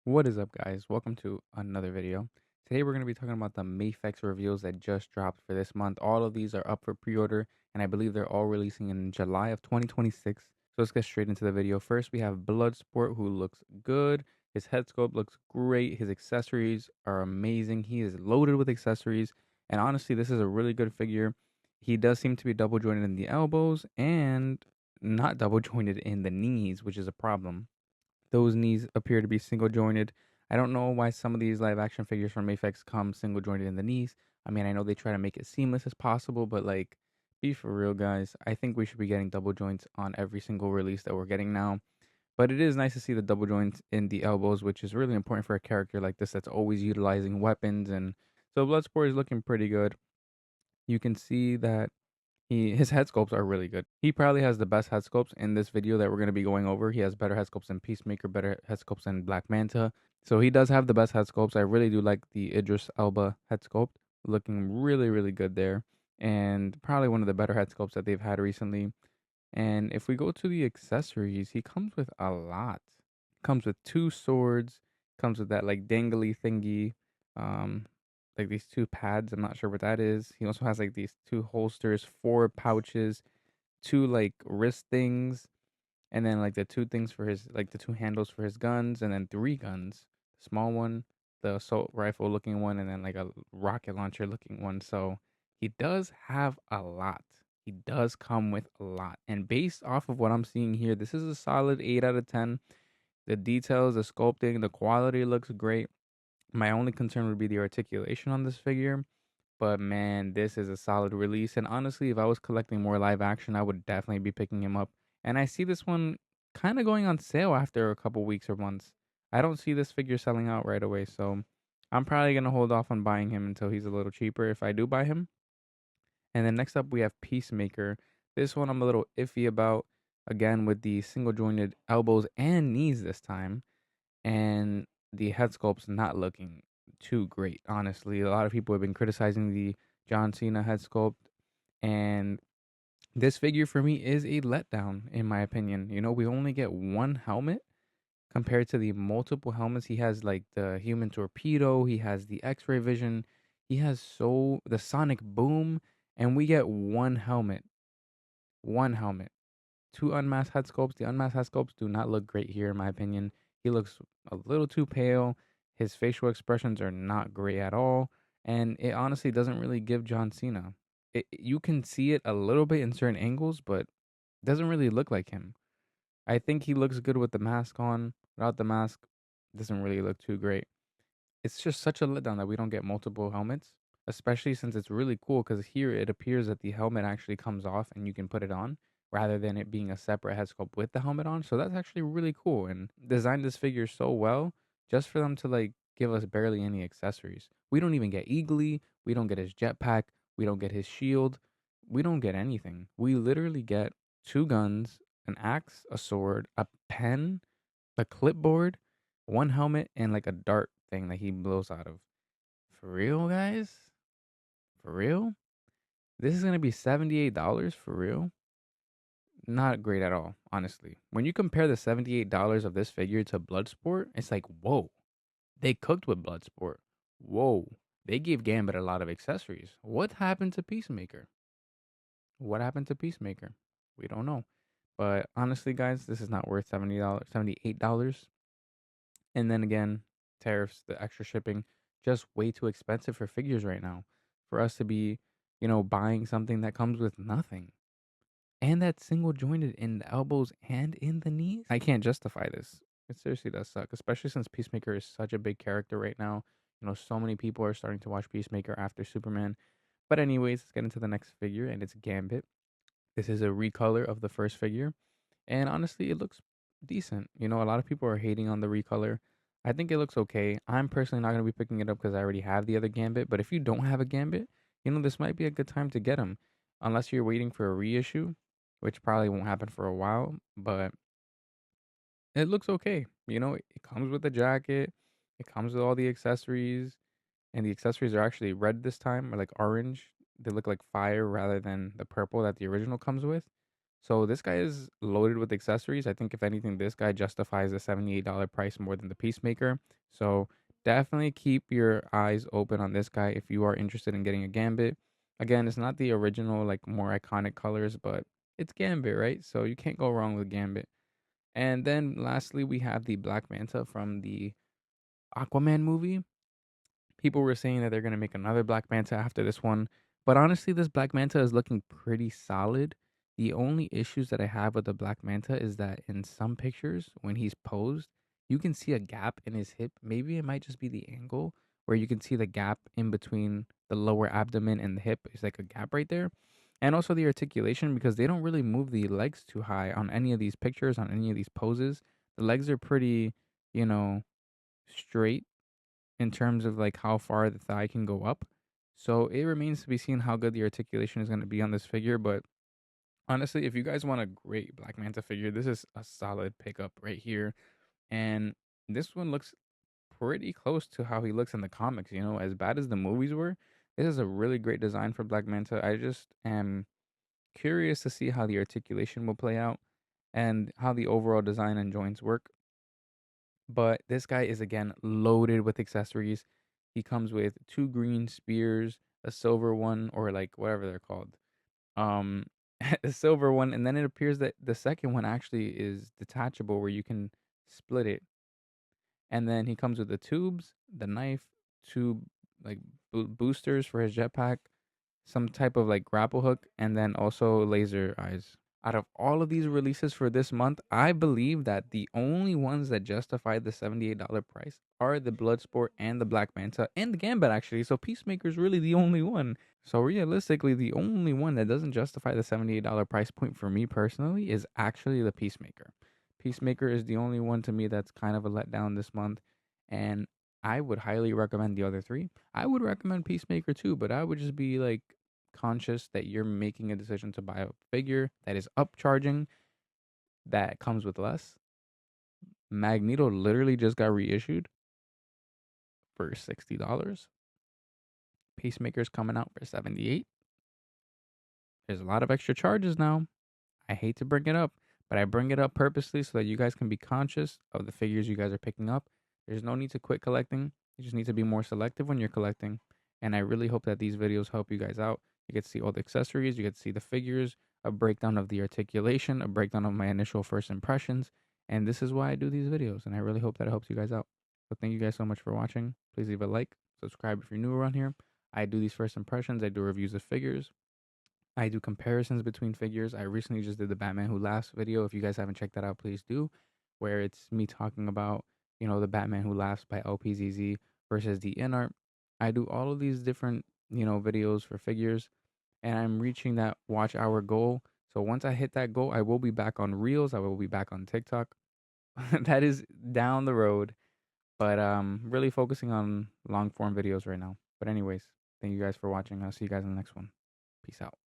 What is up, guys? Welcome to another video. Today we're going to be talking about the Mafex reveals that just dropped for this month. All of these are up for pre-order, and I believe they're all releasing in July of 2026. So let's get straight into the video. First, we have Bloodsport, who looks good. His head sculpt looks great. His accessories are amazing. He is loaded with accessories, and honestly, this is a really good figure. He does seem to be double jointed in the elbows and not double jointed in the knees, which is a problem. Those knees appear to be single jointed. I don't know why some of these live action figures from Mafex come single jointed in the knees. I mean, I know they try to make it seamless as possible, but like, be for real, guys. I think we should be getting double joints on every single release that we're getting now. But it is nice to see the double joints in the elbows, which is really important for a character like this that's always utilizing weapons. And so Bloodsport is looking pretty good. You can see that his head sculpts are really good. He probably has the best head sculpts in this video that we're going to be going over. He has better head sculpts than Peacemaker, better head sculpts than Black Manta. So he does have the best head sculpts. I really do like the Idris Elba head sculpt, looking really, really good there, and probably one of the better head sculpts that they've had recently. And if we go to the accessories, he comes with a lot. Comes with two swords. Comes with that like dangly thingy. Um, like these two pads. I'm not sure what that is. He also has like these two holsters, four pouches, two like wrist things, and then like the two things for his like the two handles for his guns, and then three guns. The small one, the assault rifle looking one, and then like a rocket launcher looking one. So he does have a lot. He does come with a lot. And based off of what I'm seeing here, this is a solid 8 out of 10. The details, the sculpting, the quality looks great. My only concern would be the articulation on this figure. But man, this is a solid release. And honestly, if I was collecting more live action, I would definitely be picking him up. And I see this one kind of going on sale after a couple weeks or months. I don't see this figure selling out right away. So I'm probably going to hold off on buying him until he's a little cheaper if I do buy him. And then next up, we have Peacemaker. This one I'm a little iffy about. Again, with the single jointed elbows and knees this time. And the head sculpt's not looking too great, honestly. A lot of people have been criticizing the John Cena head sculpt, and this figure for me is a letdown, in my opinion. You know, we only get one helmet compared to the multiple helmets. He has like the human torpedo, he has the X-ray vision, he has the sonic boom, and we get one helmet. One helmet. Two unmasked head sculpts. The unmasked head sculpts do not look great here, in my opinion. He looks a little too pale. His facial expressions are not great at all. And it honestly doesn't really give John Cena. You can see it a little bit in certain angles, but it doesn't really look like him. I think he looks good with the mask on. Without the mask, doesn't really look too great. It's just such a letdown that we don't get multiple helmets, especially since it's really cool because here it appears that the helmet actually comes off and you can put it on rather than it being a separate head sculpt with the helmet on. So that's actually really cool and designed this figure so well just for them to like give us barely any accessories. We don't even get Eagly, we don't get his jetpack, we don't get his shield, we don't get anything. We literally get two guns, an axe, a sword, a pen, a clipboard, one helmet, and like a dart thing that he blows out of. For real, guys? For real? This is gonna be $78 for real? Not great at all, honestly. When you compare the $78 of this figure to Bloodsport, it's like, whoa, they cooked with Bloodsport. Whoa, they gave Gambit a lot of accessories. What happened to Peacemaker? What happened to Peacemaker? We don't know. But honestly, guys, this is not worth $70, $78. And then again, tariffs, the extra shipping, just way too expensive for figures right now. For us to be, buying something that comes with nothing. And that's single jointed in the elbows and in the knees. I can't justify this. It seriously does suck, especially since Peacemaker is such a big character right now. So many people are starting to watch Peacemaker after Superman. But anyways, let's get into the next figure, and it's Gambit. This is a recolor of the first figure. And honestly, it looks decent. A lot of people are hating on the recolor. I think it looks okay. I'm personally not going to be picking it up because I already have the other Gambit. But if you don't have a Gambit, this might be a good time to get him. Unless you're waiting for a reissue, which probably won't happen for a while. But it looks okay. It comes with a jacket. It comes with all the accessories. And the accessories are actually red this time, or like orange. They look like fire rather than the purple that the original comes with. So this guy is loaded with accessories. I think if anything, this guy justifies the $78 price more than the Peacemaker. So definitely keep your eyes open on this guy if you are interested in getting a Gambit. Again, it's not the original, like more iconic colors, but it's Gambit, right? So you can't go wrong with Gambit. And then lastly, we have the Black Manta from the Aquaman movie. People were saying that they're gonna make another Black Manta after this one, but honestly, this Black Manta is looking pretty solid. The only issues that I have with the Black Manta is that in some pictures, when he's posed, you can see a gap in his hip. Maybe it might just be the angle where you can see the gap in between the lower abdomen and the hip. It's like a gap right there. And also the articulation, because they don't really move the legs too high on any of these pictures, on any of these poses. The legs are pretty, you know, straight in terms of like how far the thigh can go up. So it remains to be seen how good the articulation is going to be on this figure. But honestly, if you guys want a great Black Manta figure, this is a solid pickup right here. And this one looks pretty close to how he looks in the comics. You know, as bad as the movies were, this is a really great design for Black Manta. I just am curious to see how the articulation will play out and how the overall design and joints work. But this guy is again loaded with accessories. He comes with two green spears, a silver one, or like whatever they're called. Um, a silver one, and then it appears that the second one actually is detachable, where you can split it. And then he comes with the tubes, the knife, two like boosters for his jetpack, some type of like grapple hook, and then also laser eyes. Out of all of these releases for this month, I believe that the only ones that justify the $78 price are the Bloodsport and the Black Manta and the Gambit, actually. So Peacemaker is really the only one. So realistically, the only one that doesn't justify the $78 price point for me personally is actually the Peacemaker. Peacemaker is the only one to me that's kind of a letdown this month. And I would highly recommend the other three. I would recommend Peacemaker too, but I would just be like conscious that you're making a decision to buy a figure that is upcharging, that comes with less. Magneto literally just got reissued for $60. Peacemaker's coming out for 78. There's a lot of extra charges now. I hate to bring it up, but I bring it up purposely so that you guys can be conscious of the figures you guys are picking up. There's no need to quit collecting. You just need to be more selective when you're collecting. And I really hope that these videos help you guys out. You get to see all the accessories, you get to see the figures, a breakdown of the articulation, a breakdown of my initial first impressions. And this is why I do these videos. And I really hope that it helps you guys out. So thank you guys so much for watching. Please leave a like, subscribe if you're new around here. I do these first impressions, I do reviews of figures. I do comparisons between figures. I recently just did the Batman Who Laughs video. If you guys haven't checked that out, please do. Where it's me talking about, the Batman Who Laughs by LPZZ versus the in art. I do all of these different, videos for figures, and I'm reaching that watch hour goal. So once I hit that goal, I will be back on Reels. I will be back on TikTok. That is down the road, but really focusing on long form videos right now. But anyways, thank you guys for watching. I'll see you guys in the next one. Peace out.